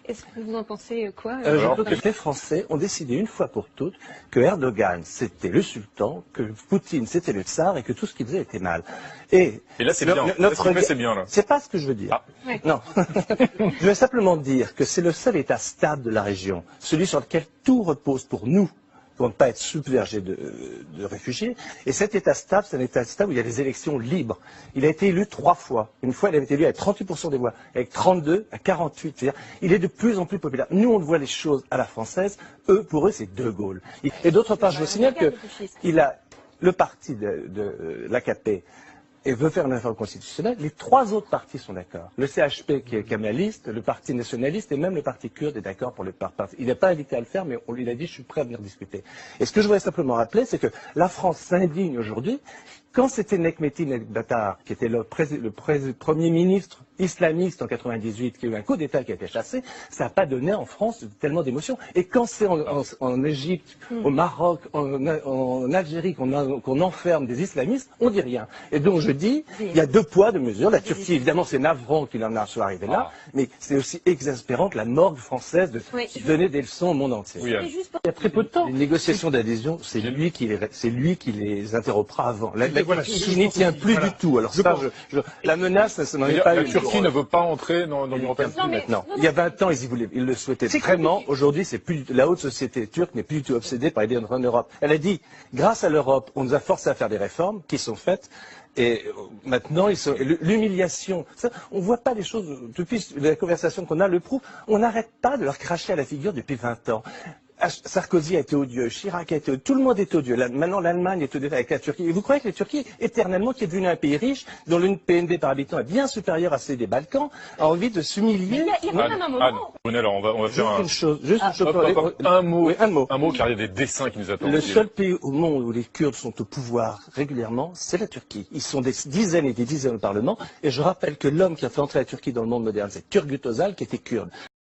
Est-ce que vous en pensez quoi Je trouve que les Français ont décidé une fois pour toutes que Erdogan c'était le sultan, que Poutine c'était le tsar et que tout ce qu'il faisait était mal. Et là c'est bien, c'est bien là. C'est pas ce que je veux dire. Ah. Oui. Non. Je veux simplement dire que c'est le seul État stable de la région, celui sur lequel tout repose pour nous, pour ne pas être submergé de réfugiés. Et cet État stable, c'est un État stable où il y a des élections libres. Il a été élu 3 fois. Une fois, il a été élu avec 38% des voix, avec 32 à 48. C'est-à-dire, il est de plus en plus populaire. Nous, on voit les choses à la française. Eux, pour eux, c'est De Gaulle. Et d'autre part, je vous signale que il a le parti de l'AKP et veut faire une réforme constitutionnelle, les 3 autres partis sont d'accord. Le CHP qui est kémaliste, le Parti nationaliste et même le Parti kurde est d'accord pour le parti. Il n'est pas invité à le faire, mais on lui a dit je suis prêt à venir discuter. Et ce que je voudrais simplement rappeler, c'est que la France s'indigne aujourd'hui. Quand c'était Nekmetin Nekbatar, qui était le premier ministre islamiste en 98, qui a eu un coup d'État qui a été chassé, ça n'a pas donné en France tellement d'émotions. Et quand c'est en Égypte, au Maroc, en Algérie qu'on enferme des islamistes, on dit rien. Et donc je dis, il y a 2 poids, 2 mesures. La Turquie, évidemment, c'est navrant qu'il en soit arrivé là, mais c'est aussi exaspérant que la morgue française de donner des leçons au monde entier. Oui, il y a très peu de temps. Les négociations d'adhésion, c'est lui qui les interrompera avant. Il n'y tient plus du tout. Alors ça, la menace, ça n'en est pas une. La Turquie ne veut pas entrer dans l'Union européenne. Maintenant. Il y a 20 ans, ils le souhaitaient vraiment. Aujourd'hui, c'est plus la haute société turque n'est plus du tout obsédée par l'idée d'entrer en Europe. Elle a dit, grâce à l'Europe, on nous a forcé à faire des réformes qui sont faites. Et maintenant, l'humiliation, on ne voit pas les choses, depuis la conversation qu'on a, le prouve, on n'arrête pas de leur cracher à la figure depuis 20 ans. Sarkozy a été odieux, Chirac a été odieux, tout le monde est odieux. Maintenant, l'Allemagne est odieux avec la Turquie. Et vous croyez que la Turquie, éternellement, qui est devenue un pays riche, dont le PNB par habitant est bien supérieur à celui des Balkans, a envie de s'humilier? Il y a même un moment. Alors on va faire un mot, car il y a des dessins qui nous attendent. Le seul pays au monde où les Kurdes sont au pouvoir régulièrement, c'est la Turquie. Ils sont des dizaines et des dizaines au Parlement. Et je rappelle que l'homme qui a fait entrer la Turquie dans le monde moderne, c'est Turgut Özal, qui était kurde.